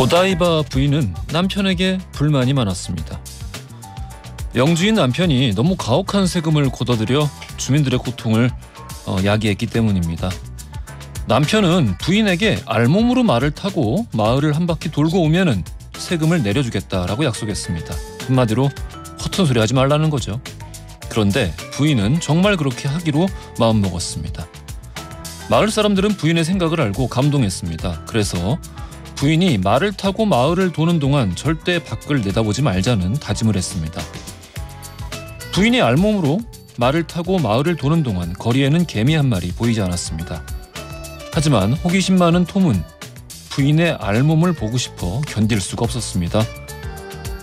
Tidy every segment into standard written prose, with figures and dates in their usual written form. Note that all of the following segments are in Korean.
고다이바 부인은 남편에게 불만이 많았습니다. 영주인 남편이 너무 가혹한 세금을 걷어들여 주민들의 고통을 야기했기 때문입니다. 남편은 부인에게 알몸으로 말을 타고 마을을 한 바퀴 돌고 오면은 세금을 내려주겠다라고 약속했습니다. 한마디로 허튼 소리 하지 말라는 거죠. 그런데 부인은 정말 그렇게 하기로 마음먹었습니다. 마을 사람들은 부인의 생각을 알고 감동했습니다. 그래서 부인이 말을 타고 마을을 도는 동안 절대 밖을 내다보지 말자는 다짐을 했습니다. 부인이 알몸으로 말을 타고 마을을 도는 동안 거리에는 개미 한 마리 보이지 않았습니다. 하지만 호기심 많은 톰은 부인의 알몸을 보고 싶어 견딜 수가 없었습니다.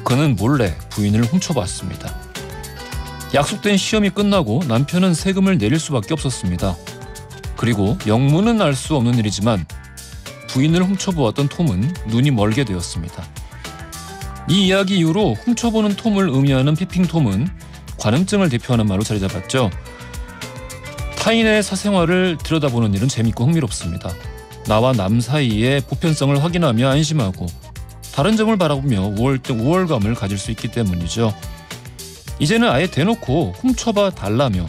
그는 몰래 부인을 훔쳐봤습니다. 약속된 시험이 끝나고 남편은 세금을 내릴 수밖에 없었습니다. 그리고 영문은 알 수 없는 일이지만 부인을 훔쳐보았던 톰은 눈이 멀게 되었습니다. 이 이야기 이후로 훔쳐보는 톰을 의미하는 피핑톰은 관음증을 대표하는 말로 자리 잡았죠. 타인의 사생활을 들여다보는 일은 재밌고 흥미롭습니다. 나와 남 사이의 보편성을 확인하며 안심하고 다른 점을 바라보며 우월감을 가질 수 있기 때문이죠. 이제는 아예 대놓고 훔쳐봐 달라며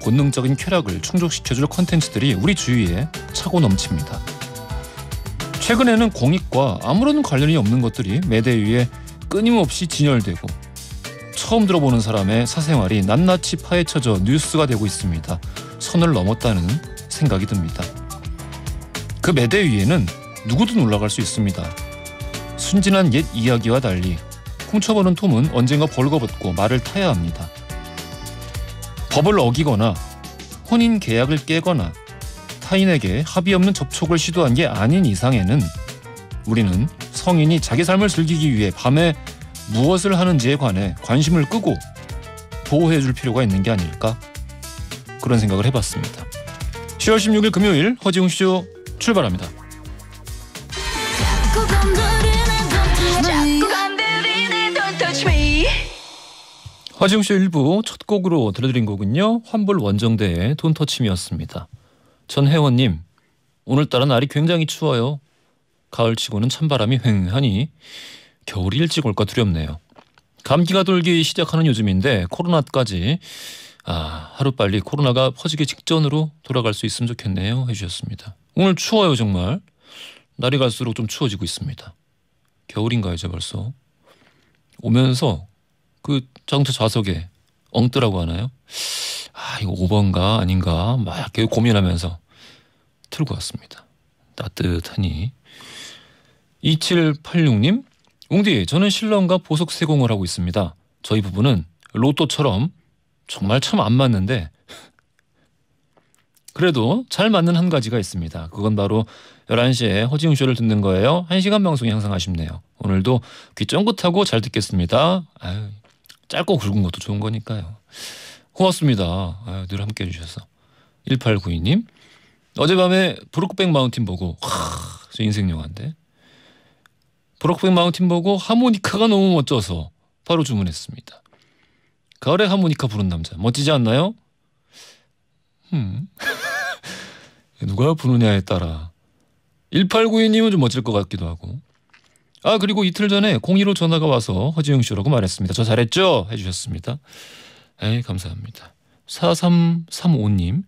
본능적인 쾌락을 충족시켜줄 콘텐츠들이 우리 주위에 차고 넘칩니다. 최근에는 공익과 아무런 관련이 없는 것들이 매대 위에 끊임없이 진열되고 처음 들어보는 사람의 사생활이 낱낱이 파헤쳐져 뉴스가 되고 있습니다. 선을 넘었다는 생각이 듭니다. 그 매대 위에는 누구든 올라갈 수 있습니다. 순진한 옛 이야기와 달리 훔쳐보는 톰은 언젠가 벌거벗고 말을 타야 합니다. 법을 어기거나 혼인 계약을 깨거나 타인에게 합의 없는 접촉을 시도한 게 아닌 이상에는 우리는 성인이 자기 삶을 즐기기 위해 밤에 무엇을 하는지에 관해 관심을 끄고 보호해줄 필요가 있는 게 아닐까? 그런 생각을 해봤습니다. 10월 16일 금요일 허지웅쇼 출발합니다. 허지웅쇼 1부 첫 곡으로 들려드린 곡은요. 환불 원정대의 Don't Touch Me였습니다. 전혜원님, 오늘따라 날이 굉장히 추워요. 가을치고는 찬바람이 휑하니 겨울이 일찍 올까 두렵네요. 감기가 돌기 시작하는 요즘인데 코로나까지 하루빨리 코로나가 퍼지기 직전으로 돌아갈 수 있으면 좋겠네요 해주셨습니다. 오늘 추워요 정말. 날이 갈수록 좀 추워지고 있습니다. 겨울인가요 이제 벌써. 오면서 그 자동차 좌석에 엉뜨라고 하나요? 이거 5번가 아닌가 막 이렇게 고민하면서 틀고 왔습니다. 따뜻하니. 2786님, 웅디, 저는 신랑과 보석 세공을 하고 있습니다. 저희 부부는 로또처럼 정말 참 안 맞는데 그래도 잘 맞는 한 가지가 있습니다. 그건 바로 11시에 허지웅쇼를 듣는 거예요. 1시간 방송이 항상 아쉽네요. 오늘도 귀 쫑긋하고 잘 듣겠습니다. 짧고 굵은 것도 좋은 거니까요. 고맙습니다. 늘 함께 해주셔서. 1892님, 어젯밤에 브로크백 마운틴 보고 저 인생 영화인데 브로크백 마운틴 보고 하모니카가 너무 멋져서 바로 주문했습니다. 가을에 하모니카 부른 남자 멋지지 않나요? 누가 부르냐에 따라 1892님은 좀 멋질 것 같기도 하고. 그리고 이틀 전에 02로 전화가 와서 허지웅쇼라고 말했습니다. 저 잘했죠? 해주셨습니다. 감사합니다. 4335님,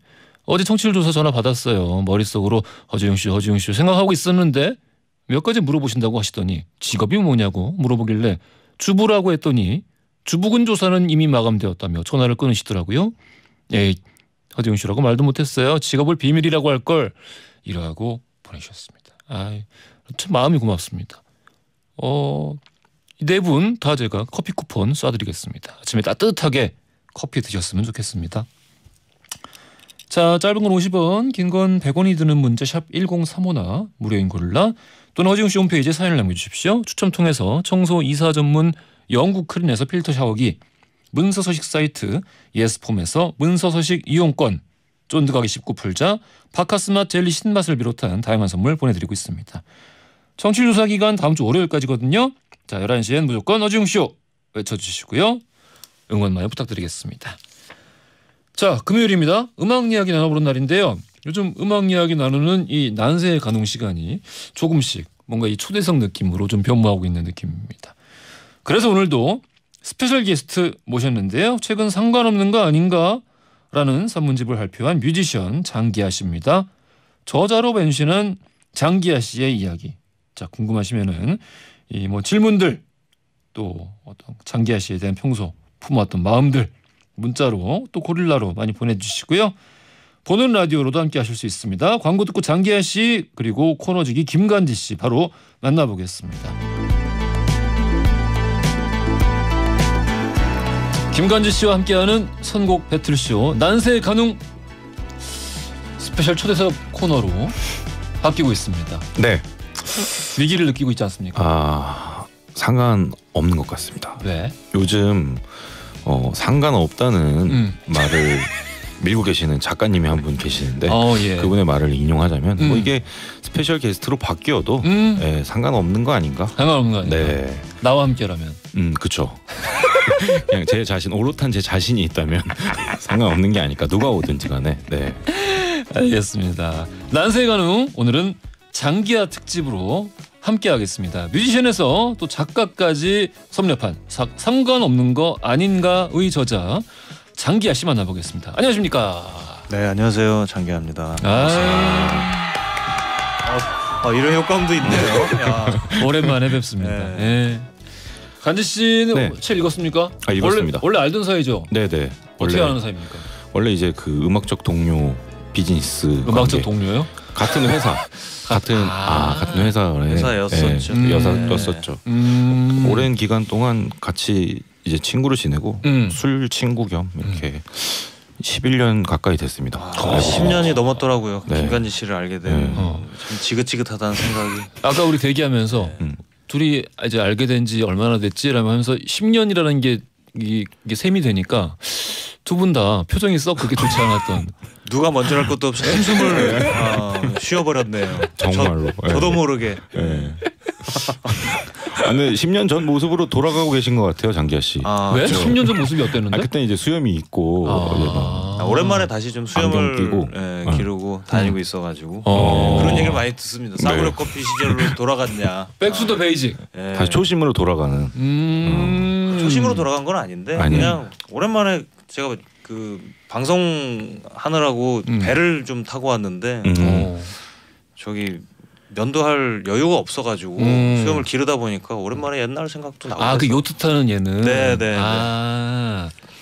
어제 청취율 조사 전화 받았어요. 머릿속으로 허지웅쇼 생각하고 있었는데 몇 가지 물어보신다고 하시더니 직업이 뭐냐고 물어보길래 주부라고 했더니 주부군 조사는 이미 마감되었다며 전화를 끊으시더라고요. 허지웅쇼라고 말도 못했어요. 직업을 비밀이라고 할걸. 이러고 보내주셨습니다. 참 마음이 고맙습니다. 이 네 분 다 제가 커피 쿠폰 쏴드리겠습니다. 아침에 따뜻하게 커피 드셨으면 좋겠습니다. 자, 짧은 건 50원, 긴 건 100원이 드는 문자 샵 1035나 무료인 고릴라 또는 허지웅쇼 홈페이지에 사연을 남겨주십시오. 추첨 통해서 청소 이사 전문 영국 크린에서 필터 샤워기, 문서서식 사이트 예스폼에서 문서서식 이용권, 쫀득하게 씹고 풀자 바카스맛 젤리 신맛을 비롯한 다양한 선물 보내드리고 있습니다. 청취조사 기간 다음 주 월요일까지거든요. 자, 11시엔 무조건 허지웅쇼 외쳐주시고요. 응원 많이 부탁드리겠습니다. 자, 금요일입니다. 음악 이야기 나눠보는 날인데요. 요즘 음악 이야기 나누는 이 난세의 가능 시간이 조금씩 뭔가 이 초대석 느낌으로 좀 변모하고 있는 느낌입니다. 그래서 오늘도 스페셜 게스트 모셨는데요. 최근 상관없는 거 아닌가? 라는 산문집을 발표한 뮤지션 장기하 씨입니다. 저자로 변신한 장기하 씨의 이야기. 자, 궁금하시면은 이 뭐 질문들 또 어떤 장기하 씨에 대한 평소 품어왔던 마음들 문자로 또 고릴라로 많이 보내주시고요. 보는 라디오로도 함께 하실 수 있습니다. 광고 듣고 장기하 씨 그리고 코너지기 김간지 씨 바로 만나보겠습니다. 김간지 씨와 함께하는 선곡 배틀쇼 난세 가능 스페셜 초대석 코너로 바뀌고 있습니다. 네. 위기를 느끼고 있지 않습니까? 상관없는 것 같습니다. 네. 요즘 상관없다는 말을 밀고 계시는 작가님이 한 분 계시는데 예. 그분의 말을 인용하자면 뭐 이게 스페셜 게스트로 바뀌어도 상관없는 거 아닌가? 상관없는 거 아닌가? 네. 나와 함께라면. 그렇죠. 그냥 제 자신 오롯한 제 자신이 있다면 상관없는 게 아닐까. 누가 오든지 간에. 네. 알겠습니다. 난세 가능 오늘은 장기하 특집으로 함께하겠습니다. 뮤지션에서 또 작가까지 섭렵한 상관없는 거 아닌가의 저자 장기하 씨 만나보겠습니다. 안녕하십니까? 네, 안녕하세요. 장기하입니다. 이런 효과음도 있네요. 야. 오랜만에 뵙습니다. 네. 네. 간지 씨는 네. 책 읽었습니까? 읽었습니다. 원래 알던 사이죠? 네네. 어떻게 아는 사이입니까? 원래 이제 그 음악적 동료 비즈니스 음악적 동료요? 같은 회사 같은 회사였었죠. 여사였었죠. 오랜 기간 동안 같이 이제 친구를 지내고 술 친구 겸 이렇게 11년 가까이 됐습니다. 10년이 넘었더라고요. 네. 김간지 씨를 알게 된. 참 지긋지긋하다는 생각이. 아까 우리 대기하면서 둘이 이제 알게 된 지 얼마나 됐지라고 하면서 10년이라는 게 이게 셈이 되니까 두 분 다 표정이 썩 그렇게 좋지 않았던. 누가 먼저 할 것도 없이 한숨을 쉬어버렸네요. 정말로. 저도 모르게. 네. 근데 10년 전 모습으로 돌아가고 계신 것 같아요, 장기하 씨. 왜? 10년 전 모습이 어땠는데? 그때 이제 수염이 있고 오랜만에 다시 좀 수염을 끼고. 기르고 다니고 있어가지고 그런 얘기를 많이 듣습니다. 싸구려 커피 시절로 돌아갔냐. 백수더 베이직. 다시 초심으로 돌아가는. 초심으로 돌아간 건 아닌데 그냥 오랜만에 제가 그 방송 하느라고 배를 좀 타고 왔는데 저기 면도할 여유가 없어가지고 수염을 기르다 보니까 오랜만에 옛날 생각도 나고. 그 요트 타는 얘는. 네네.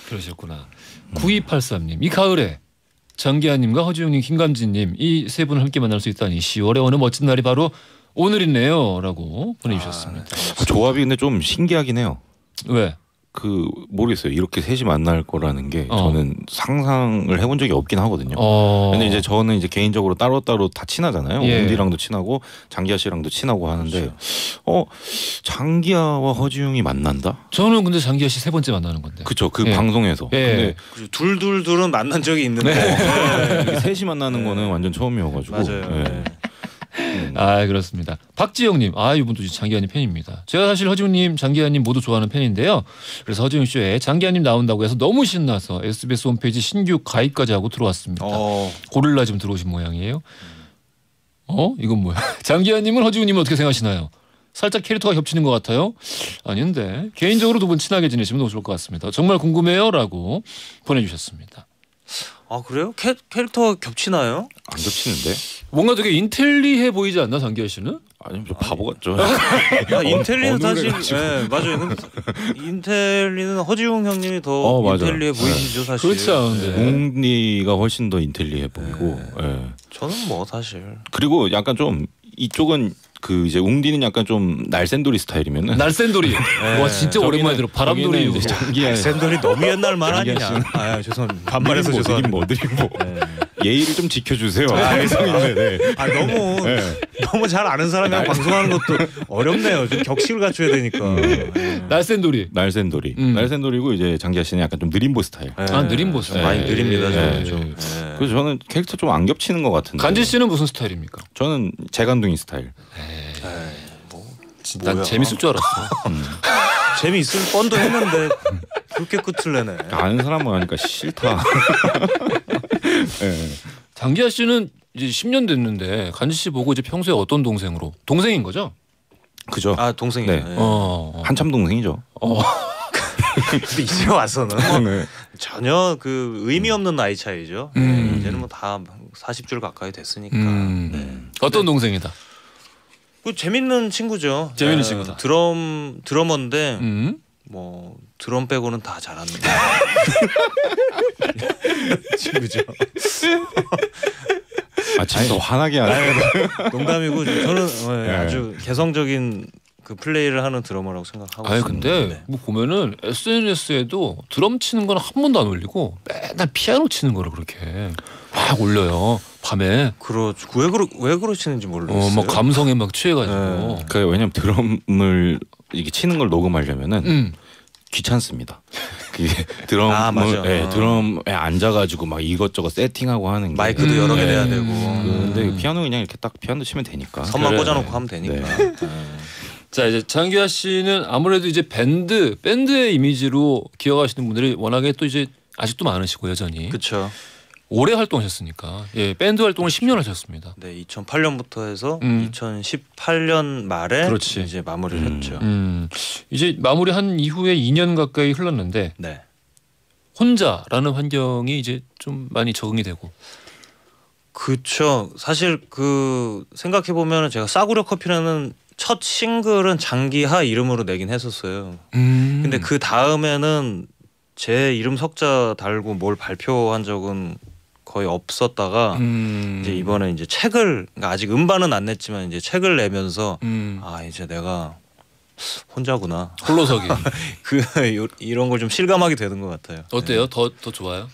그러셨구나. 9283님 이 가을에 장기하님과 허지웅님, 김감진님 이 세 분을 함께 만날 수 있다니 10월의 어느 멋진 날이 바로 오늘이네요라고 보내주셨습니다. 조합이 근데 좀 신기하긴 해요. 왜? 모르겠어요. 이렇게 셋이 만날 거라는 게 저는 상상을 해본 적이 없긴 하거든요. 근데 이제 저는 이제 개인적으로 따로따로 다 친하잖아요. 웅디랑도 친하고 장기하 씨랑도 친하고 하는데 장기하와 허지웅이 만난다? 저는 근데 장기하 씨 세 번째 만나는 건데. 그렇죠. 그 방송에서. 근데 둘은 만난 적이 있는데 이게 셋이 만나는 거는 완전 처음이어가지고. 맞아요. 그렇습니다. 박지영님, 이분도 장기하님 팬입니다. 제가 사실 허지웅님, 장기하님 모두 좋아하는 팬인데요. 그래서 허지웅 쇼에 장기하님 나온다고 해서 너무 신나서 SBS 홈페이지 신규 가입까지 하고 들어왔습니다. 고릴라 지금 들어오신 모양이에요. 이건 뭐야? 장기하님은 허지웅님은 어떻게 생각하시나요? 살짝 캐릭터가 겹치는 것 같아요. 아닌데 개인적으로 두 분 친하게 지내시면 너무 좋을 것 같습니다. 정말 궁금해요라고 보내주셨습니다. 그래요? 캐릭터가 겹치나요? 안 겹치는데? 뭔가 되게 인텔리해 보이지 않나 장기하 씨는? 아니 좀 바보 같죠. 인텔리는 사실 맞아요. 근데 인텔리는 허지웅 형님이 더 인텔리해 보이시죠 사실. 그렇지 않은데. 웅디가 훨씬 더 인텔리해 보이고. 저는 뭐 사실. 그리고 약간 좀 이쪽은 그 이제 웅디는 약간 좀 날쌘돌이 스타일이면은 날쌘돌이. 와 진짜 오랜만에 들어. 바람돌이. 날쌘돌이 너무 옛날 말 아니냐. 죄송합니다. 반말해서 죄송합니다. 뭐들이 예의를 좀 지켜주세요. 알겠습니다. 너무 잘 아는 사람이랑 방송하는 것도 어렵네요. 좀 격식을 갖춰야 되니까. 날쌘돌이. 날쌘돌이고 이제 장기하 씨는 약간 좀 느림보 스타일. 느림보 스타일. 많이 느립니다. 저는 그래서 저는 캐릭터 좀 안 겹치는 것 같은데. 간지 씨는 무슨 스타일입니까? 저는 재간둥이 스타일. 난 재밌을 줄 알았어. 재미있을 뻔도 했는데 그렇게 끝을 내네. 아는 사람만 하니까 싫다. 장기하 씨는 이제 10년 됐는데 간지 씨 보고 이제 평소에 어떤 동생으로 동생인 거죠? 그죠? 아 동생이네. 네. 한참 동생이죠. 근데 이제 와서는 네. 전혀 그 의미 없는 나이 차이죠. 이제는 뭐 다 40줄 가까이 됐으니까. 네. 어떤 동생이다? 그 재밌는 친구죠. 재밌는 친구다. 드러머인데 뭐 드럼 빼고는 다 잘하는 친구죠. 지금 화나게 하네. 농담이고 저는 아주 개성적인 그 플레이를 하는 드러머라고 생각하고 있습니다. 근데 네. 뭐 보면은 SNS에도 드럼 치는 건 한 번도 안 올리고 맨날 피아노 치는 거를 그렇게 막 올려요. 밤에. 그렇죠. 왜 그러시는지 모르겠어요. 막 감성에 막 취해가지고. 그 왜냐면 드럼을 이게 치는 걸 녹음하려면은 귀찮습니다. 드럼에 앉아가지고 막 이것저것 세팅하고 하는 게 마이크도 여러 개 내야 되고. 근데 피아노 그냥 이렇게 딱 피아노 치면 되니까. 선만 꽂아놓고 하면 되니까. 네. 자 이제 장기하 씨는 아무래도 이제 밴드의 이미지로 기억하시는 분들이 워낙에 또 이제 아직도 많으시고 여전히. 그렇죠. 오래 활동하셨으니까 밴드 활동을 10년 하셨습니다. 네, 2008년부터 해서 2018년 말에 그렇지. 이제 마무리를 했죠. 이제 마무리한 이후에 2년 가까이 흘렀는데 네. 혼자라는 환경이 이제 좀 많이 적응이 되고. 그렇죠. 사실 그 생각해 보면 제가 싸구려 커피라는 첫 싱글은 장기하 이름으로 내긴 했었어요. 근데 그 다음에는 제 이름 석자 달고 뭘 발표한 적은 거의 없었다가 이제 이번에 이제 책을 그러니까 아직 음반은 안 냈지만 이제 책을 내면서 이제 내가 혼자구나. 홀로서기. 이런 걸 좀 실감하게 되는 것 같아요. 어때요? 더 좋아요?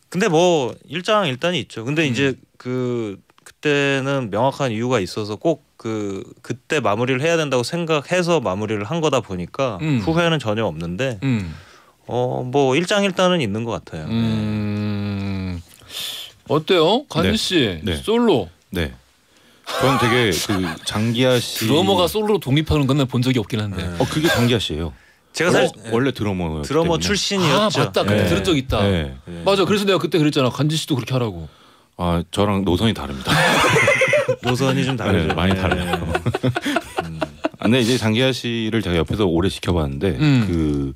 근데 뭐 일장일단이 있죠. 근데 이제 그때는 명확한 이유가 있어서 꼭 그때 마무리를 해야 된다고 생각해서 마무리를 한 거다 보니까 후회는 전혀 없는데 뭐 일장일단은 있는 것 같아요. 어때요, 간지 씨? 네. 솔로. 네. 저는 되게 그 장기하 씨 드러머가 솔로로 독립하는 건 본 적이 없긴 한데. 그게 장기하 씨예요. 제가 사실 원래 드러머 출신이었죠. 맞다. 그때 들은 적 있다. 네. 맞아. 그래서 내가 그때 그랬잖아. 간지 씨도 그렇게 하라고. 저랑 노선이 다릅니다. 노선이 좀 다르죠. 네, 많이 다르요. 근데 이제 장기하 씨를 제가 옆에서 오래 지켜봤는데 그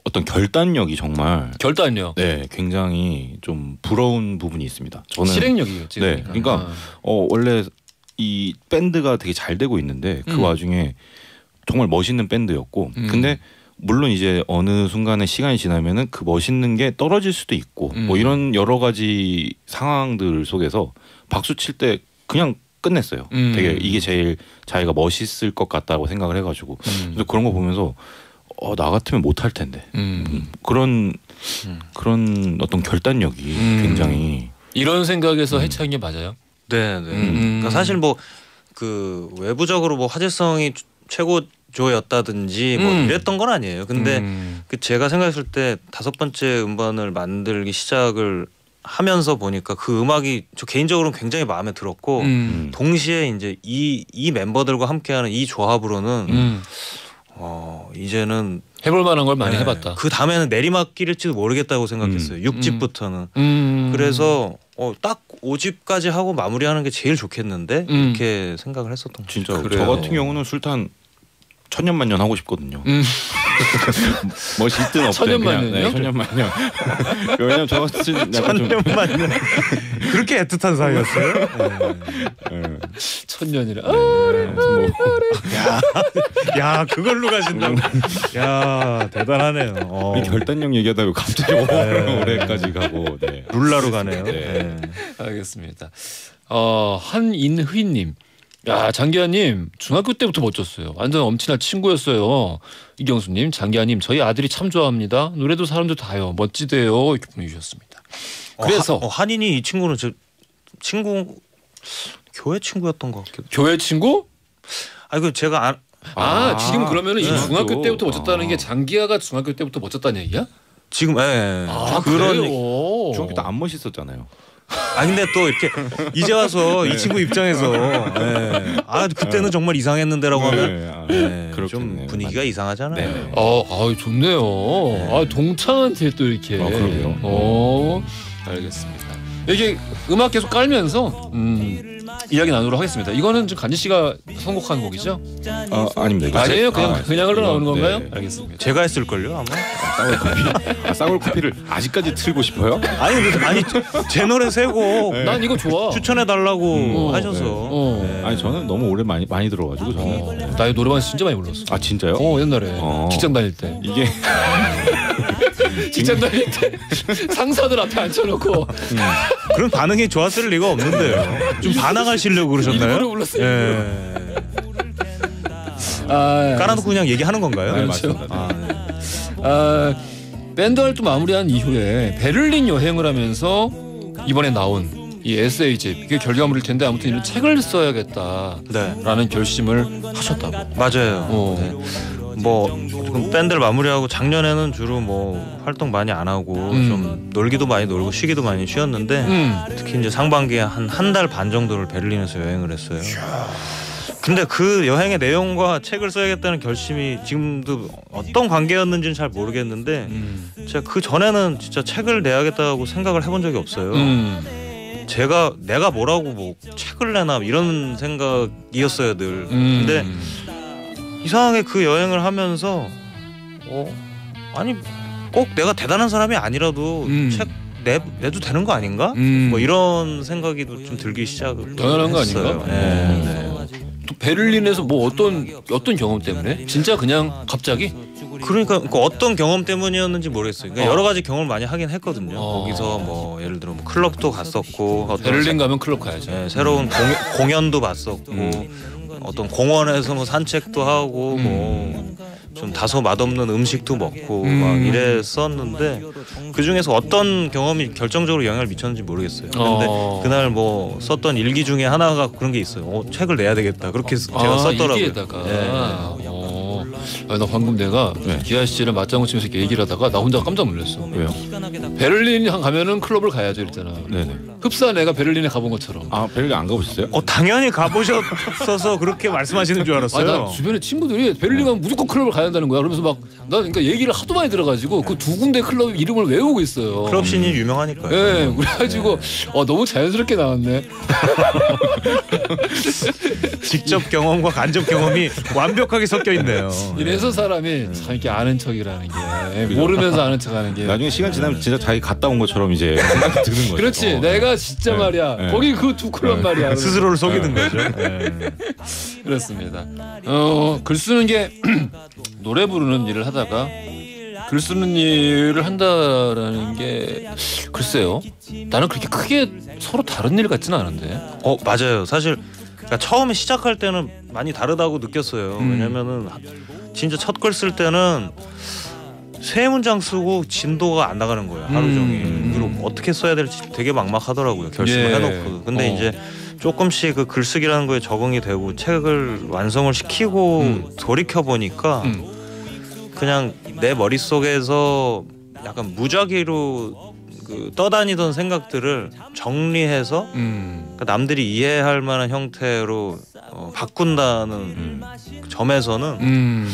어떤 결단력이 정말 결단력. 네, 굉장히 좀 부러운 부분이 있습니다. 저는 실행력이겠지. 네, 그러니까 원래 이 밴드가 되게 잘 되고 있는데 그 와중에 정말 멋있는 밴드였고 근데 물론 이제 어느 순간에 시간이 지나면은 그 멋있는 게 떨어질 수도 있고 뭐 이런 여러 가지 상황들 속에서 박수 칠 때 그냥 끝냈어요. 되게 이게 제일 자기가 멋있을 것 같다고 생각을 해가지고 그래서 그런 거 보면서 나 같으면 못할 텐데 그런 어떤 결단력이 굉장히 이런 생각에서 해체한 게 맞아요? 네. 그러니까 사실 뭐 그 외부적으로 뭐 화제성이 최고조였다든지 뭐 이랬던 건 아니에요. 근데 그 제가 생각했을 때 5번째 음반을 만들기 시작을 하면서 보니까 그 음악이 저 개인적으로는 굉장히 마음에 들었고 동시에 이제 이 멤버들과 함께하는 이 조합으로는 이제는 해볼 만한 걸 많이 해봤다. 그 다음에는 내리막길일지도 모르겠다고 생각했어요. 6집부터는. 그래서 딱 5집까지 하고 마무리하는 게 제일 좋겠는데 이렇게 생각을 했었던 거죠. 진짜 저 같은 경우는 술탄 천년만년 하고 싶거든요. 멋이 있든 없든 천년만년요? 천년만년. 왜냐면 저 같은 천년만년 그렇게 애틋한 사이였어요? 천년이라. 야 그걸로 가신다고. 야 대단하네요. 이 결단력 얘기하다가 갑자기 올해까지 가고 룰라로 가네요. 알겠습니다. 한인휘님. 야 장기하님 중학교 때부터 멋졌어요. 완전 엄친한 친구였어요. 이경수님, 장기하님 저희 아들이 참 좋아합니다. 노래도 사람들 다요. 멋지대요. 이렇게 보내주셨습니다. 그래서 한인이 이 친구는 저 친구 교회 친구였던 것 같기도. 교회 친구? 그 제가 지금 그러면은 이 중학교 때부터 멋졌다는 게 장기하가 중학교 때부터 멋졌다는 얘기야? 지금 그런 중학교 때 안 멋있었잖아요. 근데 또 이렇게 이제 와서 이 친구 입장에서 그때는 정말 이상했는데라고 하면 좀 분위기가 이상하잖아요. 좋네요. 동창한테 또 이렇게. 그러게요. 알겠습니다. 이게 음악 계속 깔면서 이야기 나누도록 하겠습니다. 이거는 지금 간지 씨가 선곡한 곡이죠? 아닙니다. 아니에요? 그냥 흘러나오는 건가요? 네. 알겠습니다. 제가 했을걸요 아마. 싸울 커피를 아직까지 틀고 싶어요? 아니 제 노래 세 곡. 네. 난 이거 좋아. 추천해 달라고 하셔서. 네. 아니 저는 너무 오래 많이 들어가지고 저는. 나 이 노래방 진짜 많이 불렀어. 아 진짜요? 옛날에 직장 다닐 때. 이게 직장 다닐 때 상사들 앞에 앉혀놓고 그런 반응이 좋았을 리가 없는데요. 좀 반항하시려고 그러셨나요? 일부러 불렀어요. 예. 깔아놓고 그냥 얘기하는 건가요? 네, 맞습니다. 밴드 활동 마무리한 이후에 베를린 여행을 하면서 이번에 나온 이 에세이집 이게 결과물일 텐데 아무튼 이런 책을 써야겠다라는 결심을 하셨다고. 맞아요. 네. 뭐 지금 밴드를 마무리하고 작년에는 주로 뭐 활동 많이 안 하고 좀 놀기도 많이 놀고 쉬기도 많이 쉬었는데 특히 이제 상반기에 한 달 반 정도를 베를린에서 여행을 했어요. 근데 그 여행의 내용과 책을 써야겠다는 결심이 지금도 어떤 관계였는지는 잘 모르겠는데 제가 그 전에는 진짜 책을 내야겠다고 생각을 해본 적이 없어요. 내가 뭐라고 뭐 책을 내나 이런 생각이었어요 늘. 근데 이상하게 그 여행을 하면서 아니 꼭 내가 대단한 사람이 아니라도 책 내도 되는 거 아닌가? 뭐 이런 생각이 좀 들기 시작을 당연한 거 아닌가? 네. 또 베를린에서 뭐 어떤 경험 때문에? 진짜 그냥 갑자기? 그러니까 어떤 경험 때문이었는지 모르겠어요. 그러니까 여러 가지 경험을 많이 하긴 했거든요. 거기서 뭐 예를 들어 뭐 클럽도 갔었고 베를린 가면 클럽 가야죠. 네, 새로운 공연도 봤었고 어떤 공원에서 뭐 산책도 하고 뭐 좀 다소 맛없는 음식도 먹고 막 이랬었는데 그 중에서 어떤 경험이 결정적으로 영향을 미쳤는지 모르겠어요. 근데 그날 뭐 썼던 일기 중에 하나가 그런 게 있어요. 책을 내야 되겠다. 그렇게 제가 썼더라고요. 일기에다가. 나 방금 내가 기아 씨랑 맞장구 치면서 이렇게 얘기를 하다가 나 혼자 깜짝 놀랐어. 왜요? 베를린 가면은 클럽을 가야죠 이랬잖아. 네네. 흡사 내가 베를린에 가본 것처럼. 베를린 안 가보셨어요? 당연히 가보셨어서 그렇게 말씀하시는 줄 알았어요. 나 주변에 친구들이 베를린 가면 무조건 클럽을 가야 한다는 거야. 그러면서 막 나 그러니까 얘기를 하도 많이 들어가지고 그 두 군데 클럽 이름을 외우고 있어요. 클럽 씬이 유명하니까요. 네, 그래가지고 너무 자연스럽게 나왔네. 직접 경험과 간접 경험이 완벽하게 섞여 있네요. 이래서 사람이 참 이렇게 아는 척이라는 게 모르면서 아는 척하는 게 나중에 시간 지나면 진짜 자기 갔다 온 것처럼 이제 생각이 드는 거죠. 그렇지. 내가 진짜 말이야. 거기 그 두 클럽 말이야. 스스로를 속이는 거죠. 그렇습니다. 글 쓰는 게 노래 부르는 일을 하다가 글 쓰는 일을 한다라는 게 글쎄요. 나는 그렇게 크게 서로 다른 일 같지는 않은데. 맞아요. 사실 그러니까 처음에 시작할 때는 많이 다르다고 느꼈어요. 왜냐면은 진짜 첫 글 쓸 때는 세 문장 쓰고 진도가 안 나가는 거예요. 하루 종일. 그리고 어떻게 써야 될지 되게 막막하더라고요. 결심을 해놓고. 근데 이제 조금씩 그 글쓰기라는 거에 적응이 되고 책을 완성을 시키고 돌이켜 보니까 그냥 내 머릿속에서 약간 무작위로 그 떠다니던 생각들을 정리해서 그러니까 남들이 이해할 만한 형태로 바꾼다는 점에서는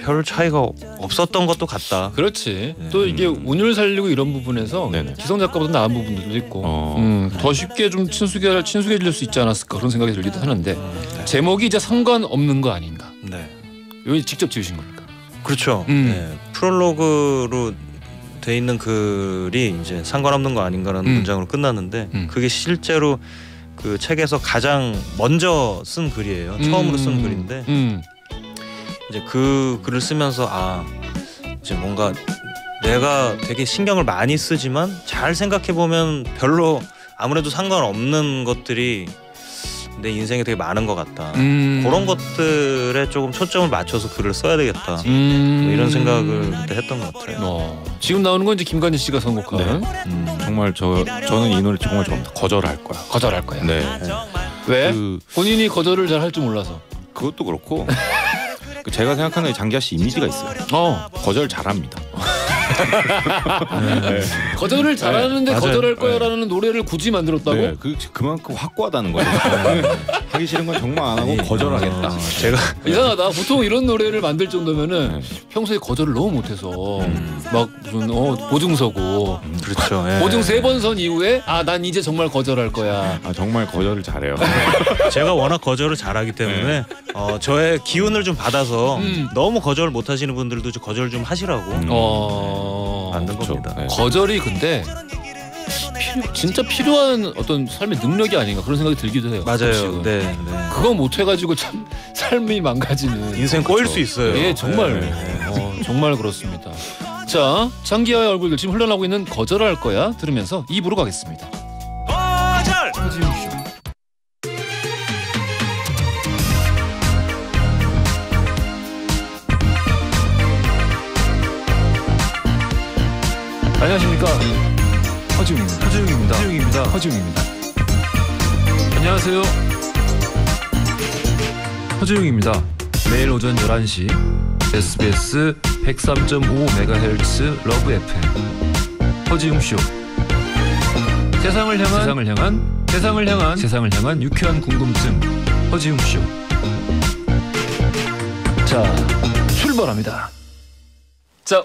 별 차이가 없었던 것도 같다. 그렇지. 또 이게 운율 살리고 이런 부분에서 기성 작가보다 나은 부분들도 있고 더 쉽게 좀 친숙해질 수 있지 않았을까 그런 생각이 들기도 하는데 제목이 이제 상관없는 거 아닌가. 여기 직접 지으신 겁니까? 그렇죠. 프롤로그로 돼 있는 글이 이제 상관없는 거 아닌가라는 문장으로 끝났는데 그게 실제로 그 책에서 가장 먼저 쓴 글이에요. 처음으로 쓴 글인데 이제 그 글을 쓰면서 이제 뭔가 내가 되게 신경을 많이 쓰지만 잘 생각해 보면 별로 아무래도 상관없는 것들이 내 인생에 되게 많은 것 같다. 그런 것들에 조금 초점을 맞춰서 글을 써야 되겠다. 뭐 이런 생각을 그때 했던 것 같아요. 지금 나오는 건 이제 김관진 씨가 선곡한. 정말 저는 이 노래 정말 좋아합니다. 거절할 거야. 거절할 거야. 네. 왜? 본인이 거절을 잘 할 줄 몰라서. 그것도 그렇고 제가 생각하는 장기하 씨 이미지가 있어요. 거절 잘합니다. 네. 거절을 잘하는데 네. 거절할 거야라는 네. 노래를 굳이 만들었다고? 네. 그만큼 확고하다는 거예요. 하기 싫은 건 정말 안 하고 거절하겠다. 제가 이상하다. 보통 이런 노래를 만들 정도면은 평소에 거절을 너무 못해서 막 무슨 보증 서고 그렇죠. 예. 보증 3번 선 이후에 난 이제 정말 거절할 거야. 정말 거절을 잘해요. 제가 워낙 거절을 잘하기 때문에 저의 기운을 좀 받아서 너무 거절을 못 하시는 분들도 좀 거절 좀 하시라고 만든 그렇죠. 겁니다. 네. 거절이 근데 진짜 필요한 어떤 삶의 능력이 아닌가 그런 생각이 들기도 해요. 맞아요. 네. 그거 못 해가지고 참 삶이 망가지는 인생 꼬일 수 있어요. 예, 정말 정말 그렇습니다. 자, 장기하의 얼굴들 지금 흘러나오고 있는 거절할 거야 들으면서 2부로 가겠습니다. 거절. 안녕하십니까. 허지웅입니다. 안녕하세요. 허지웅입니다. 매일 오전 11시 SBS 103.5MHz 러브 FM 허지웅쇼. 세상을 향한 유쾌한 궁금증 허지웅쇼. 자, 출발합니다. 자,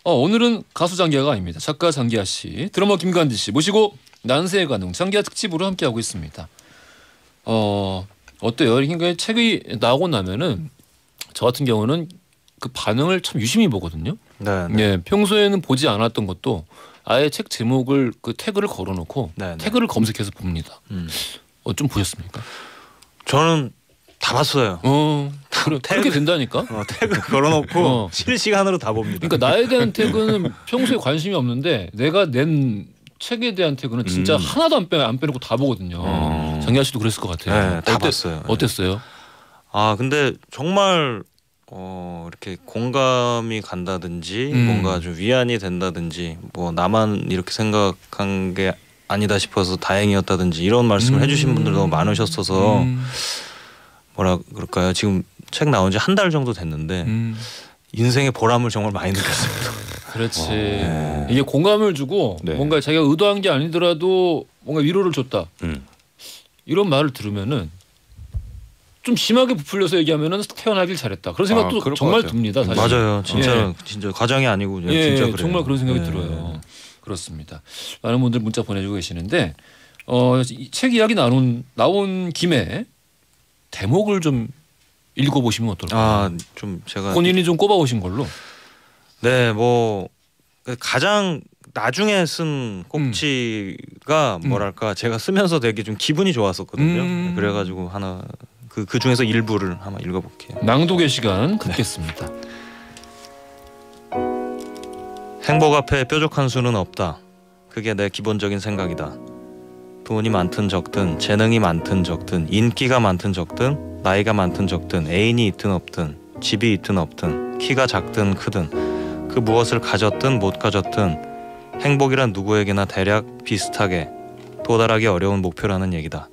오늘은 가수 장기하가 아닙니다. 작가 장기하 씨, 드러머 김관지 씨 모시고 난세의 가능 장기하 특집으로 함께하고 있습니다. 어때요? 그러니까 책이 나오고 나면은 저 같은 경우는 그 반응을 참 유심히 보거든요. 네. 예, 평소에는 보지 않았던 것도 아예 책 제목을 그 태그를 걸어놓고 태그를 검색해서 봅니다. 좀 보셨습니까? 저는 다 봤어요. 그렇게 된다니까. 태그 걸어놓고 실시간으로 다 봅니다. 그러니까 나에 대한 태그는 평소에 관심이 없는데 내가 낸 책에 대한 태그는 진짜 하나도 안 빼놓고 다 보거든요. 장기하 씨도 그랬을 것 같아요. 네, 다 봤어요. 어땠어요? 근데 정말 이렇게 공감이 간다든지 뭔가 좀 위안이 된다든지 뭐 나만 이렇게 생각한 게 아니다 싶어서 다행이었다든지 이런 말씀을 해주신 분들 너무 많으셨어서 뭐라 그럴까요? 지금 책 나온 지 한 달 정도 됐는데 인생의 보람을 정말 많이 느꼈습니다. 그렇지. 이게 공감을 주고 뭔가 자기가 의도한 게 아니더라도 뭔가 위로를 줬다. 이런 말을 들으면은 좀 심하게 부풀려서 얘기하면은 태어나길 잘했다. 그런 생각도 정말 듭니다. 사실. 맞아요. 진짜 과장이 아니고 진짜 그래요. 정말 그런 생각이 들어요. 그렇습니다. 많은 분들 문자 보내주고 계시는데 이 책 이야기 나온 김에 대목을 좀 읽어보시면 어떨까요? 좀 제가 본인이 좀 꼽아오신 걸로. 네, 뭐 가장 나중에 쓴 꼭지가 뭐랄까 제가 쓰면서 되게 좀 기분이 좋았었거든요. 그래가지고 하나 그 중에서 일부를 한번 읽어볼게요. 낭독의 시간 갖겠습니다. 행복 앞에 뾰족한 수는 없다. 그게 내 기본적인 생각이다. 돈이 많든 적든, 재능이 많든 적든, 인기가 많든 적든, 나이가 많든 적든, 애인이 있든 없든, 집이 있든 없든, 키가 작든 크든, 그 무엇을 가졌든 못 가졌든 행복이란 누구에게나 대략 비슷하게 도달하기 어려운 목표라는 얘기다.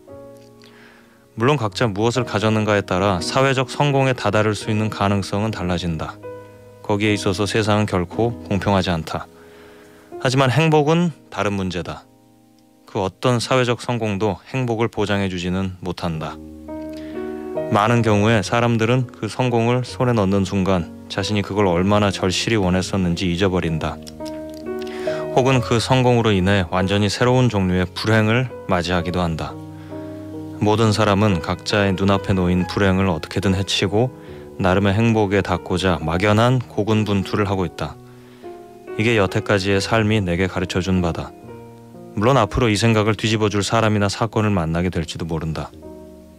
물론 각자 무엇을 가졌는가에 따라 사회적 성공에 다다를 수 있는 가능성은 달라진다. 거기에 있어서 세상은 결코 공평하지 않다. 하지만 행복은 다른 문제다. 그 어떤 사회적 성공도 행복을 보장해주지는 못한다. 많은 경우에 사람들은 그 성공을 손에 넣는 순간 자신이 그걸 얼마나 절실히 원했었는지 잊어버린다. 혹은 그 성공으로 인해 완전히 새로운 종류의 불행을 맞이하기도 한다. 모든 사람은 각자의 눈앞에 놓인 불행을 어떻게든 해치고 나름의 행복에 닿고자 막연한 고군분투를 하고 있다. 이게 여태까지의 삶이 내게 가르쳐준 바다. 물론 앞으로 이 생각을 뒤집어줄 사람이나 사건을 만나게 될지도 모른다.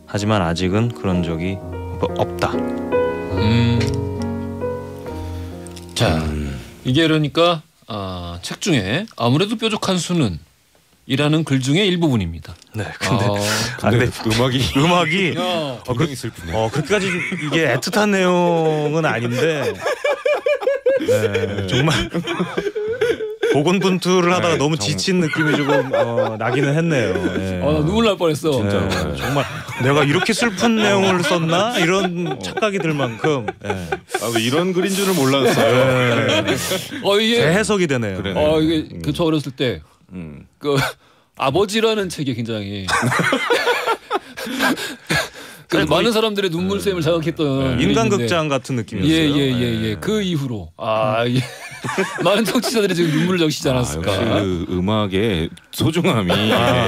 하지만 아직은 그런 적이 없다. 자, 이게 그러니까 책 중에 아무래도 뾰족한 수는 이라는 글 중에 일부분입니다. 네, 근데 음악이 굉장히 슬프네. 그렇게까지 이게 애틋한 내용은 아닌데 정말 고군분투를 하다가 너무 지친 느낌이 조금 나기는 했네요. 눈물 날 뻔했어. 진짜 정말 내가 이렇게 슬픈 내용을 썼나 이런 착각이 들 만큼. 네. 아, 이런 글인 줄은 몰랐어요. 네. 이게 재해석이 되네요. 이게 저 어렸을 때 그 아버지라는 책이 굉장히 많은 사람들의 눈물샘을 자극했던 인간극장 같은 느낌이었어요. 예. 그 이후로 많은 청취자들이 지금 눈물을 적시지 않았을까. 역시 그 음악의 소중함이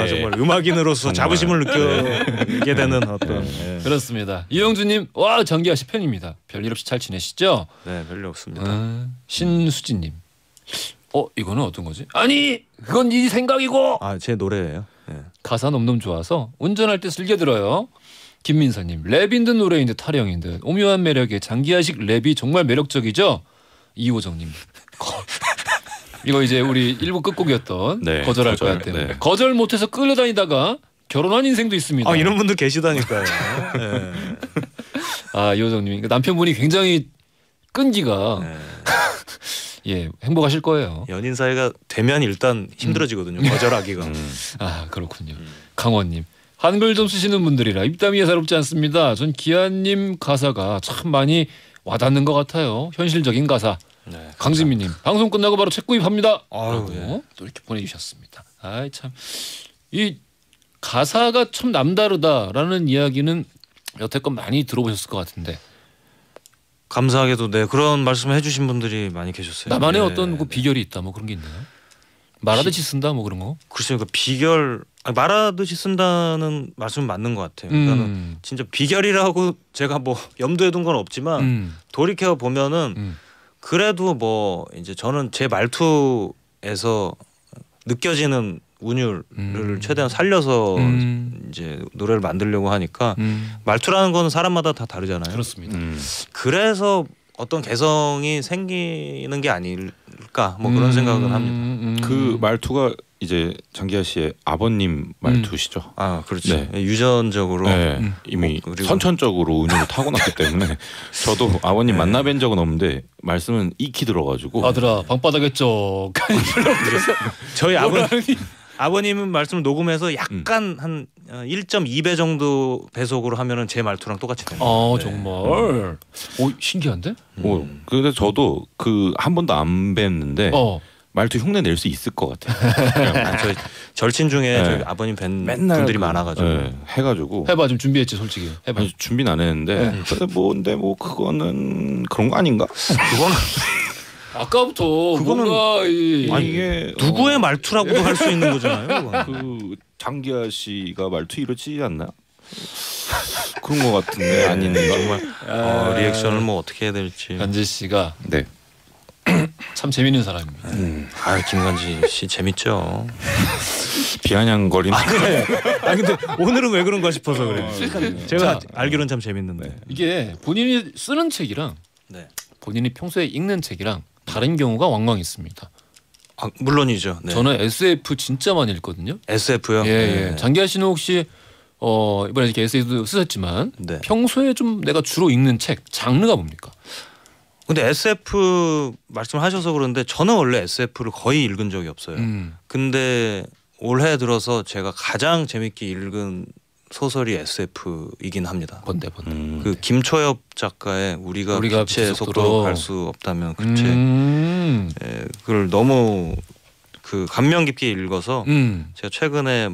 정말 음악인으로서 자부심을 느끼게 되는 어떤. 그렇습니다. 이영주님, 와 장기하 씨 팬입니다. 별일 없이 잘 지내시죠? 네, 별일 없습니다. 신수진님, 이거는 어떤 거지? 아니, 그건 네 생각이고. 제 노래예요. 네. 가사 너무너무 좋아서 운전할 때 즐겨 들어요. 김민서님, 랩인 듯 노래인 듯 타령인 듯 오묘한 매력의 장기하식 랩이 정말 매력적이죠. 이호정님, 이거 이제 우리 1부 끝곡이었던 거절할 거야 때문에 거절 못해서 끌려다니다가 결혼한 인생도 있습니다. 이런 분들 계시다니까요. 이호정님, 남편분이 굉장히 끈기가 행복하실 거예요. 연인 사이가 되면 일단 힘들어지거든요. 거절하기가. 그렇군요. 강원님, 한글 좀 쓰시는 분들이라 입담이 예사롭지 않습니다. 전 기아님 가사가 참 많이 와닿는 것 같아요. 현실적인 가사. 강진미님, 방송 끝나고 바로 책 구입합니다. 또 이렇게 보내주셨습니다. 참, 이 가사가 참 남다르다라는 이야기는 여태껏 많이 들어보셨을 것 같은데. 감사하게도 그런 말씀을 해주신 분들이 많이 계셨어요. 나만의 어떤 그 비결이 있다, 뭐 그런 게 있나요? 말하듯이 쓴다, 뭐 그런 거? 글쎄요, 그 비결 말하듯이 쓴다는 말씀은 맞는 것 같아요. 그러니까는 진짜 비결이라고 제가 뭐 염두에 둔 건 없지만 돌이켜 보면은 그래도 뭐 이제 저는 제 말투에서 느껴지는 운율을 최대한 살려서 이제 노래를 만들려고 하니까 말투라는 건 사람마다 다 다르잖아요. 그렇습니다. 그래서 어떤 개성이 생기는 게 아닐까 뭐 그런 생각은 합니다. 그 말투가 이제 장기하 씨의 아버님 말투시죠. 그렇죠. 유전적으로 이미 선천적으로 운율을 타고났기 때문에 저도 아버님 만나뵌 적은 없는데 말씀은 익히 들어가지고 아들아 방바닥에 쪽 저희 아버님은 말씀을 녹음해서 약간 한 1.2배 정도 배속으로 하면은 제 말투랑 똑같이 됩니다. 정말. 신기한데? 근데 저도 한 번도 안 뵀는데 말투 흉내 낼 수 있을 것 같아요. 저희 절친 중에 저희 아버님 뵌 분들이 많아가지고 해가지고 해봐. 좀 준비했지 솔직히. 해봐. 준비는 안 했는데 근데 그거는 그런 거 아닌가? 그거는 아까부터 뭔가 이게 누구의 말투라고도 할 수 있는 거잖아요. 그 장기하 씨가 말투 이렇지 않나? 그런 거 같은데 아닌가? 정말 리액션을 뭐 어떻게 해야 될지. 간지 씨가 참 재밌는 사람입니다. 김간지 씨 재밌죠. 비아냥거리는. 근데 오늘은 왜 그런가 싶어서 그래요. 제가 알기로는 참 재밌는데 이게 본인이 쓰는 책이랑 본인이 평소에 읽는 책이랑 다른 경우가 왕왕 있습니다. 물론이죠. 저는 SF 진짜 많이 읽거든요. SF요? 장기하 씨는 혹시 이번에 이렇게 에세이도 쓰셨지만 평소에 좀 내가 주로 읽는 책 장르가 뭡니까? 근데 SF 말씀하셔서 그런데 저는 원래 SF를 거의 읽은 적이 없어요. 근데 올해 들어서 제가 가장 재밌게 읽은 소설이 SF이긴 합니다. 뭔데? 그 김초엽 작가의 우리가 빛의 속도로 갈 수 없다면 그 책. 그걸 너무 감명 깊게 읽어서 제가 최근에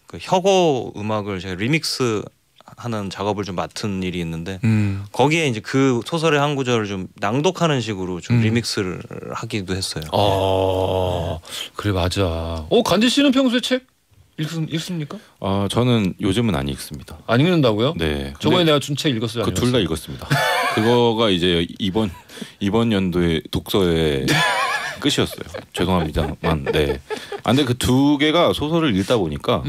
그 혁오 음악을 제가 리믹스 하는 작업을 좀 맡은 일이 있는데 거기에 이제 그 소설의 한 구절을 좀 낭독하는 식으로 좀 리믹스를 하기도 했어요. 그래 맞아. 간지 씨는 평소에 책 읽습니까? 저는 요즘은 안 읽습니다. 안 읽는다고요? 네. 저번에 내가 준 책 읽었어요? 둘 다 읽었습니다. 그거가 이제 이번 연도의 독서의 끝이었어요. 죄송합니다만. 근데 그 두 개가 소설을 읽다 보니까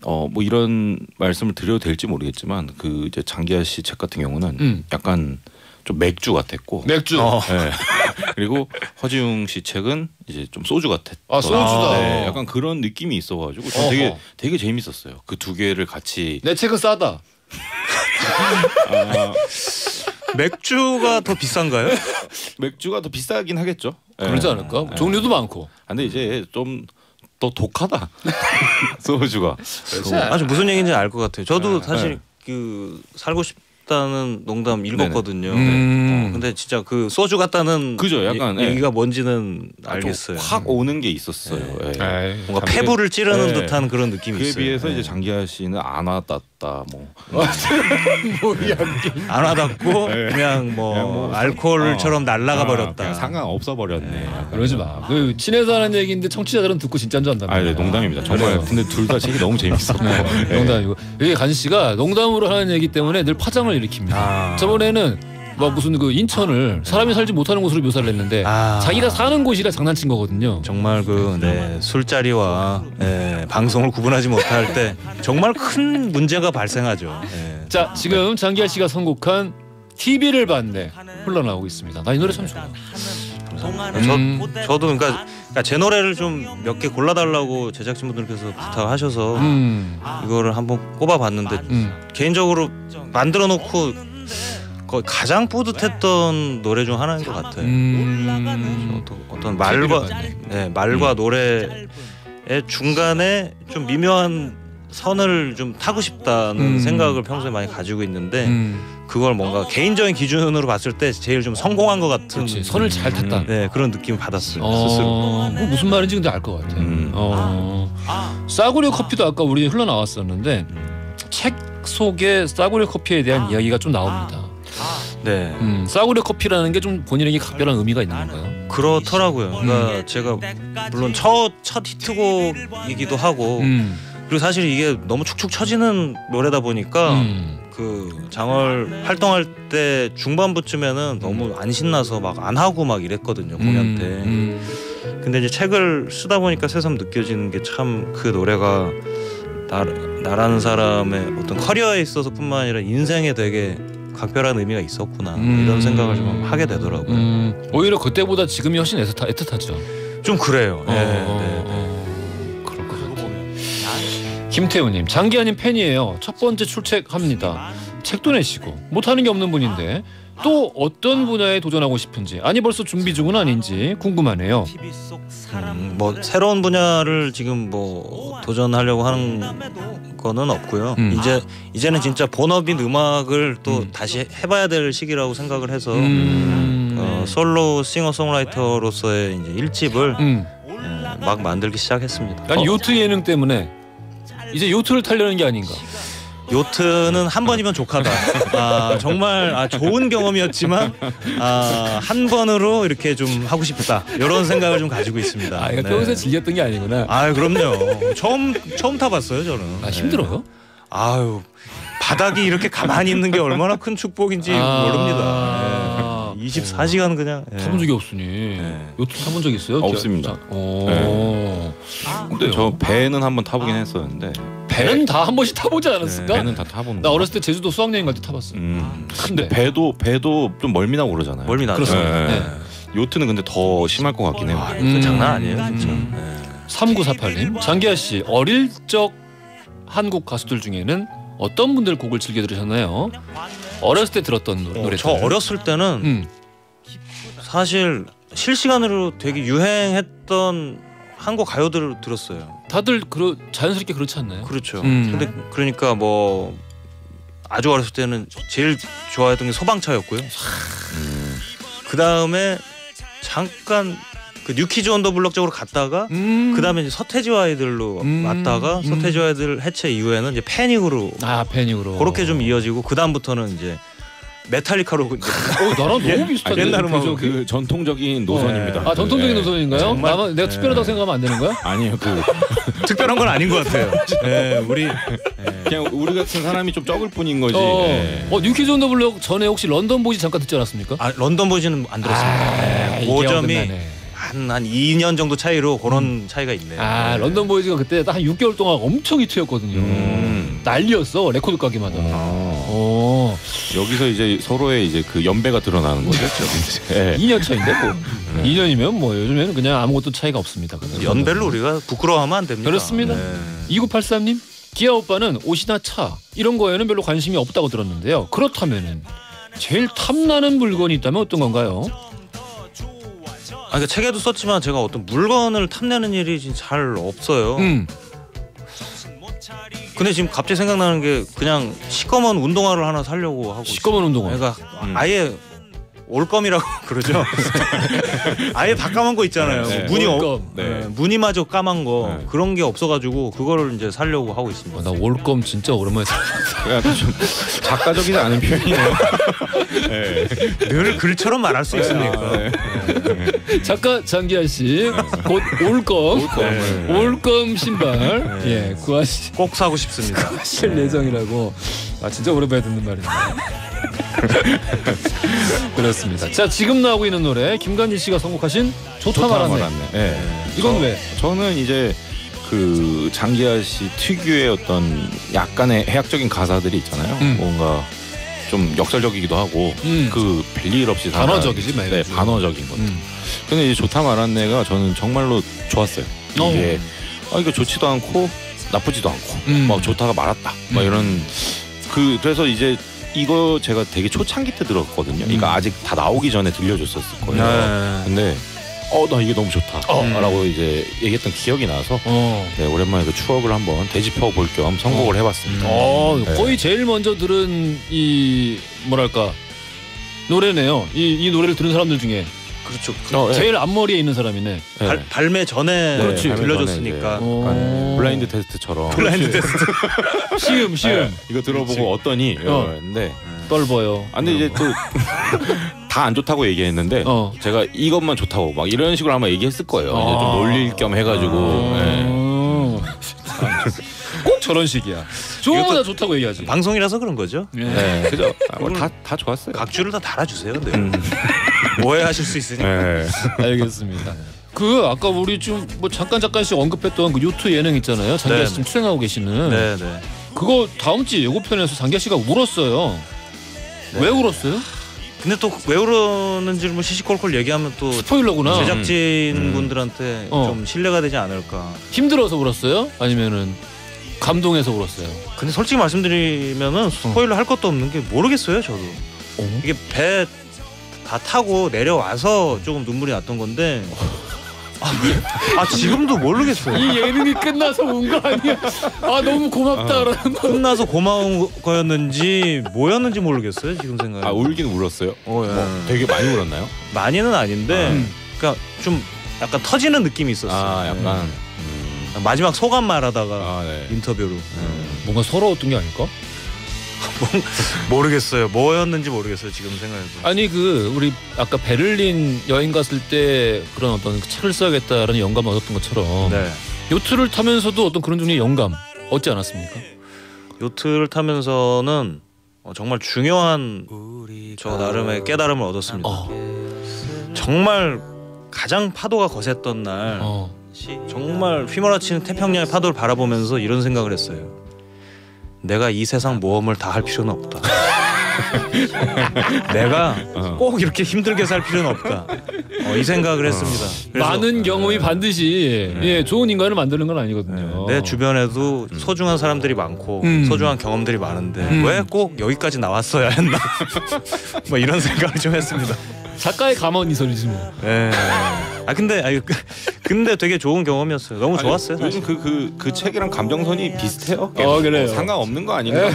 뭐 이런 말씀을 드려도 될지 모르겠지만 그 이제 장기하 씨 책 같은 경우는 약간 좀 맥주 같았고. 맥주. 그리고 허지웅 씨 책은 이제 좀 소주 같았. 소주다. 약간 그런 느낌이 있어가지고 되게 재밌었어요. 그 두 개를 같이. 내 책은 싸다. 맥주가 더 비싼가요? 맥주가 더 비싸긴 하겠죠. 그러지 않을까? 종류도 많고. 근데 이제 좀 또 독하다. 소주가. 아주 무슨 얘기인지 알 것 같아요. 저도 사실 그 살고 싶다는 농담 읽었거든요. 근데 진짜 그 소주 같다는 그죠, 약간 얘기가 뭔지는 알겠어요. 확 오는 게 있었어요. 뭔가 폐부를 찌르는 듯한 그런 느낌이 그에 있어요. 그에 비해서 이제 장기하 씨는 안 와닿다 뭐. 안 와닿고 그냥 뭐 알코올처럼 날아가 버렸다. 상관 없어 버렸네. 그러지 마. 그 친해서 하는 얘기인데 청취자들은 듣고 진짜인 줄 안다. 네, 농담입니다. 정말 근데 둘 다 책이 너무 재밌었고. 농담이고. 이게 간지 씨가 농담으로 하는 얘기 때문에 늘 파장을 일으킵니다. 저번에는 막 무슨 그 인천을 사람이 살지 못하는 곳으로 묘사를 했는데 자기가 사는 곳이라 장난친 거거든요. 정말 그 술자리와 방송을 구분하지 못할 때 정말 큰 문제가 발생하죠. 자, 지금 장기하 씨가 선곡한 TV를 봤네 흘러나오고 있습니다. 나 이 노래 참 좋아. 저도 그러니까 제 노래를 좀 몇 개 골라달라고 제작진분들께서 부탁하셔서 이거를 한번 꼽아봤는데 개인적으로 만들어 놓고 거의 가장 뿌듯했던 노래 중 하나인 것 같아요. 어떤 말과 노래의 중간에 좀 미묘한 선을 좀 타고 싶다는 생각을 평소에 많이 가지고 있는데 그걸 뭔가 개인적인 기준으로 봤을 때 제일 좀 성공한 것 같은. 그렇지, 선을 잘 탔다. 네, 그런 느낌을 받았어요. 스스로. 뭐 무슨 말인지 근데 알 것 같아. 싸구려 커피도 아까 우리 흘러나왔었는데 책 속에 싸구려 커피에 대한 이야기가 좀 나옵니다. 네. 싸구려 커피라는 게 좀 본인에게 각별한 의미가 있는 건가요? 그렇더라고요. 그러니까 제가 물론 첫 히트곡이기도 하고 그리고 사실 이게 너무 축축 처지는 노래다 보니까 그 장얼 활동할 때 중반부쯤에는 너무 안 신나서 막 안 하고 막 이랬거든요, 공연 때. 근데 이제 책을 쓰다 보니까 새삼 느껴지는 게 참 그 노래가 나라는 사람의 어떤 커리어에 있어서뿐만 아니라 인생에 되게 각별한 의미가 있었구나 이런 생각을 좀 하게 되더라고요. 오히려 그때보다 지금이 훨씬 애틋하죠. 좀 그래요. 그럴 것 같아요. 김태우님, 장기하님 팬이에요. 첫 번째 출첵합니다. 책도 내시고 못하는 게 없는 분인데 또 어떤 분야에 도전하고 싶은지, 아니 벌써 준비 중은 아닌지 궁금하네요. 뭐 새로운 분야를 지금 뭐 도전하려고 하는 거는 없고요. 이제는 진짜 본업인 음악을 또 다시 해봐야 될 시기라고 생각을 해서 솔로 싱어송라이터로서의 이제 1집을 막 만들기 시작했습니다. 아니 요트 예능 때문에 이제 요트를 타려는 게 아닌가? 요트는 한 번이면 족하다. 정말 좋은 경험이었지만 한 번으로 이렇게 좀 하고 싶다. 이런 생각을 좀 가지고 있습니다. 그러니까 평소에 즐겼던 게 아니구나. 그럼요. 처음 타봤어요 저는. 힘들어요? 바닥이 이렇게 가만히 있는 게 얼마나 큰 축복인지 모릅니다. 24시간 그냥 타본 적이 없으니. 요트 타본 적 있어요? 없습니다. 근데 저 배는 한번 타보긴 했었는데. 배는 다 한 번씩 타보지 않았을까? 배는 다 타보는. 나 어렸을 때 제주도 수학여행 갈 때 타봤어. 근데 배도 좀 멀미 나고 그러잖아요. 멀미 나죠. 요트는 근데 더 심할 것 같긴 해요. 장난 아니에요, 진짜. 3948님, 장기하 씨 어릴 적 한국 가수들 중에는 어떤 분들 곡을 즐겨 들으셨나요? 어렸을 때 들었던 노래들. 저 어렸을 때는 사실 실시간으로 되게 유행했던 한국 가요들을 들었어요. 다들 자연스럽게 그렇지 않나요? 그렇죠. 근데 그러니까 뭐 아주 어렸을 때는 제일 좋아했던 게 소방차였고요. 그 다음에 잠깐 그 뉴키즈 온 더 블럭 쪽으로 갔다가 그 다음에 이제 서태지와 아이들로 왔다가 서태지와 아이들 해체 이후에는 이제 패닉으로 그렇게 좀 이어지고 그 다음부터는 이제 메탈리카로. 나랑 너무 비슷한데. 옛날 음악 그 전통적인 노선입니다. 전통적인 노선인가요? 내가 특별하다고 생각하면 안 되는 거야? 아니에요. 특별한 건 아닌 것 같아요. 그냥 우리 같은 사람이 좀 적을 뿐인 거지. 뉴키즈 온 더 블럭 전에 혹시 런던 보이즈 잠깐 듣지 않았습니까? 런던 보이즈는 안 들었습니다. 그 점이 한 2년 정도 차이로 그런 차이가 있네요. 런던 보이즈가 그때 딱 한 6개월 동안 엄청 히트였거든요. 난리였어, 레코드 가게마다. 여기서 이제 서로의 이제 그 연배가 드러나는 거죠. 2년 차인데 뭐 2년이면 뭐 요즘에는 그냥 아무것도 차이가 없습니다. 연배를 우리가 부끄러워하면 안 됩니다. 그렇습니다. 2983님, 기아 오빠는 옷이나 차 이런 거에는 별로 관심이 없다고 들었는데요. 그렇다면은 제일 탐나는 물건이 있다면 어떤 건가요? 그러니까 책에도 썼지만 제가 어떤 물건을 탐내는 일이 잘 없어요. 근데 지금 갑자기 생각나는 게 그냥 시꺼먼 운동화를 하나 사려고 하고 시꺼먼 운동화. 그러니까 아예 올검이라고 그러죠. 아예 다 까만 거 있잖아요. 네. 무늬 네. 무늬마저 까만 거 네. 그런 게 없어가지고 그거를 이제 사려고 하고 있습니다. 나 올검 진짜 오랜만에 약간 좀 작가적이지 않은 표현이네요. 네. 늘 글처럼 말할 수 있으니까. 작가 장기하 씨 곧 올검 올검 신발 예 구하실 꼭 사고 싶습니다. 예정이라고. 아 진짜 오랜만에 듣는 말이네. 그렇습니다. 자 지금 나오고 있는 노래 김간진 씨가 선곡하신 좋다 말았네. 네. 이건 왜? 저는 이제 그 장기하 씨 특유의 어떤 약간의 해학적인 가사들이 있잖아요. 뭔가 좀 역설적이기도 하고 그 별일 없이 반어적이지 네, 반어적인 것들. 근데 이제 좋다 말았네가 저는 정말로 좋았어요. 이게 이거 좋지도 않고 나쁘지도 않고 막 좋다가 말았다. 막 이런 그래서 이제 이거 제가 되게 초창기 때 들었거든요. 그러니까 아직 다 나오기 전에 들려줬었을 거예요. 근데 나 이게 너무 좋다 라고 이제 얘기했던 기억이 나서 네, 오랜만에 그 추억을 한번 되짚어 볼 겸 선곡을 해봤습니다. 네. 거의 제일 먼저 들은 이 뭐랄까 노래네요. 이 노래를 들은 사람들 중에 그렇죠. 제일 앞머리에 있는 사람이네. 발매 전에 들려줬으니까 블라인드 테스트처럼. 블라인드 테스트. 시음. 이거 들어보고 어떠니? 이러는데 떨버요. 근데 이제 또 다 안 좋다고 얘기했는데 제가 이것만 좋다고 막 이런 식으로 아마 얘기했을 거예요. 이제 좀 놀릴 겸 해가지고. 꼭 저런 식이야. 좋은 거다 좋다고 얘기하지. 방송이라서 그런 거죠. 네, 그죠. 다 좋았어요. 각주를 다 달아주세요. 네. 오해하실 수 있으니까. 네. 알겠습니다. 그 아까 우리 좀 뭐 잠깐씩 언급했던 그 요트 예능 있잖아요. 장기하 씨 지금 출연하고 계시는. 네네. 그거 다음 주 예고편에서 장기하 씨가 울었어요. 네. 왜 울었어요? 근데 또 왜 울었는지를 뭐 시시콜콜 얘기하면 또 스포일러구나. 제작진 분들한테 좀 신뢰가 되지 않을까. 힘들어서 울었어요? 아니면은 감동해서 울었어요? 근데 솔직히 말씀드리면은 스포일러 할 것도 없는 게 모르겠어요. 저도 이게 배 다 타고 내려와서 조금 눈물이 났던 건데 지금도 모르겠어요. 이 예능이 끝나서 운 거 아니야? 너무 고맙다라는 거. 끝나서 고마운 거였는지 뭐였는지 모르겠어요. 지금 생각해. 울긴 울었어요? 예. 되게 많이 울었나요? 많이는 아닌데 그러니까 좀 약간 터지는 느낌이 있었어요. 약간 마지막 소감 말하다가 인터뷰로 뭔가 서러웠던 게 아닐까? 모르겠어요. 뭐였는지 모르겠어요. 지금 생각해도. 아니 우리 아까 베를린 여행 갔을 때 그런 어떤 책을 써야겠다라는 영감을 얻었던 것처럼 요트를 타면서도 어떤 그런 종류의 영감 얻지 않았습니까? 요트를 타면서는 정말 중요한 저 나름의 깨달음을 얻었습니다. 정말 가장 파도가 거셌던 날 정말 휘몰아치는 태평양의 파도를 바라보면서 이런 생각을 했어요. 내가 이 세상 모험을 다 할 필요는 없다. 내가 꼭 이렇게 힘들게 살 필요는 없다. 이 생각을 했습니다. 많은 경험이 반드시 좋은 인간을 만드는 건 아니거든요. 내 주변에도 소중한 사람들이 많고 소중한 경험들이 많은데 왜 꼭 여기까지 나왔어야 했나. 뭐 이런 생각을 좀 했습니다. 작가의 감언 소리지 뭐. 근데 되게 좋은 경험이었어요. 너무 좋았어요. 요즘 그 책이랑 감정선이 비슷해요. 그래요. 상관없는 거 아닌가?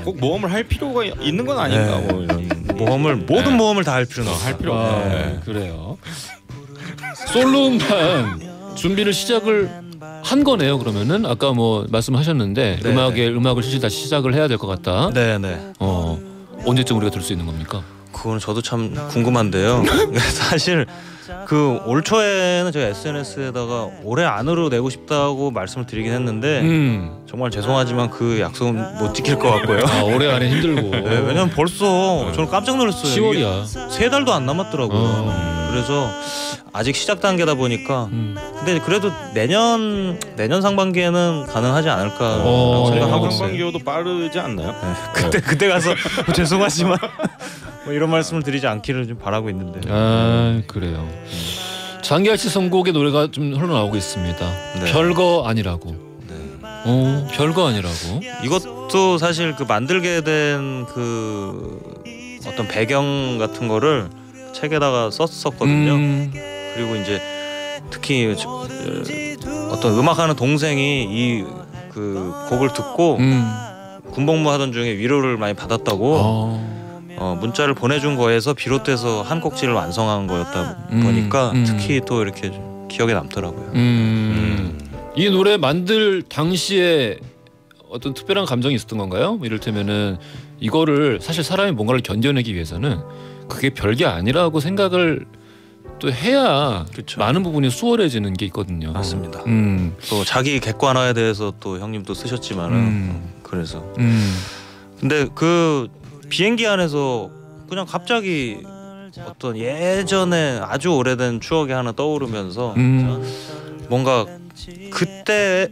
꼭 모험을 할 필요가 있는 건 아닌가? 뭐 이런 모든 모험을 다 할 필요는 할 필요 없네. 그래요. 솔로 음반 준비를 시작을 한 거네요. 그러면은 아까 뭐 말씀하셨는데 음악을 실시 다시 시작을 해야 될 것 같다. 네네. 언제쯤 우리가 들 수 있는 겁니까? 그거는 저도 참 궁금한데요. 사실 올 초에는 제가 SNS에다가 올해 안으로 내고 싶다고 말씀을 드리긴 했는데 정말 죄송하지만 그 약속은 못 지킬 것 같고요. 올해 안에 힘들고. 왜냐면 벌써 저는 깜짝 놀랐어요. 10월이야. 3달도 안 남았더라고요. 그래서 아직 시작 단계다 보니까 근데 그래도 내년 상반기에는 가능하지 않을까라고 생각하고 있어요. 상반기여도 빠르지 않나요? 그때 가서 죄송하지만 뭐 이런 말씀을 드리지 않기를 좀 바라고 있는데. 그래요. 장기하 씨 선곡의 노래가 좀 흘러나오고 있습니다. 별거 아니라고. 별거 아니라고. 이것도 사실 만들게 된 어떤 배경 같은 거를 책에다가 썼었거든요. 그리고 이제 특히 어떤 음악하는 동생이 이 그 곡을 듣고 군복무하던 중에 위로를 많이 받았다고 문자를 보내준 거에서 비롯돼서 한 곡지를 완성한 거였다 보니까 특히 또 이렇게 기억에 남더라고요. 이 노래 만들 당시에 어떤 특별한 감정이 있었던 건가요? 이를테면은 이거를 사실 사람이 뭔가를 견뎌내기 위해서는 그게 별게 아니라고 생각을 또 해야 그쵸. 많은 부분이 수월해지는 게 있거든요. 맞습니다. 또 자기 객관화에 대해서 또 형님도 쓰셨지만은 그래서 근데 그 비행기 안에서 그냥 갑자기 어떤 예전에 아주 오래된 추억이 하나 떠오르면서 뭔가 그때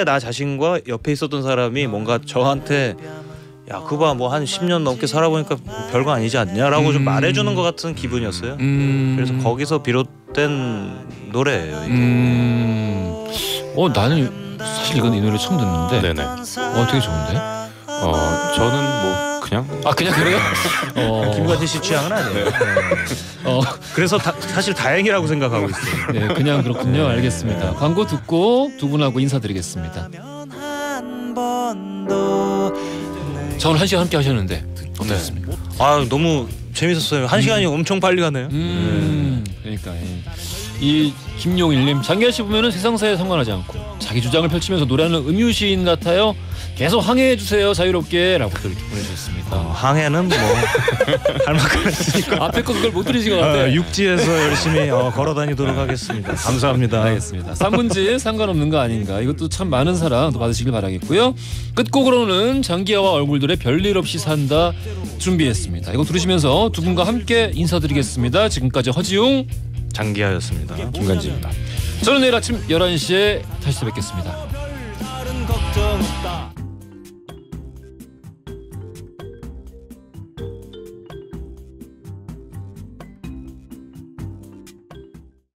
나 자신과 옆에 있었던 사람이 뭔가 저한테 야 그거 봐 뭐 한 10년 넘게 살아보니까 별거 아니지 않냐라고 좀 말해주는 것 같은 기분이었어요. 그래서 거기서 비롯된 노래예요 이게. 나는 사실 이건 이 노래 처음 듣는데 네네. 되게 좋은데? 저는 뭐 그냥 그냥 그래요? 김관진 씨 취향은 아니에요. 그래서 사실 다행이라고 생각하고 있어요. 네, 그냥 그렇군요. 알겠습니다. 광고 듣고 두 분하고 인사드리겠습니다. 저는 1시간 함께 하셨는데 어떠셨습니까? 네. 너무 재밌었어요. 1시간이 엄청 빨리 가네요. 그러니까 이 김용일님, 장기하 씨 보면은 세상사에 상관하지 않고 자기 주장을 펼치면서 노래하는 음유시인 같아요. 계속 항해해 주세요 자유롭게라고 또 이렇게 보내주셨습니다. 항해는 뭐 할 만큼 했으니까 앞에 거 그걸 못 들으신 것 같아요. 육지에서 열심히 걸어다니도록 하겠습니다. 감사합니다. 알겠습니다. 산문지 상관없는 거 아닌가. 이것도 참 많은 사랑 또 받으시길 바라겠고요. 끝곡으로는 장기하와 얼굴들의 별일 없이 산다 준비했습니다. 이거 들으시면서 두 분과 함께 인사드리겠습니다. 지금까지 허지웅, 장기하였습니다. 김관진입니다. 저는 내일 아침 11시에 다시 뵙겠습니다.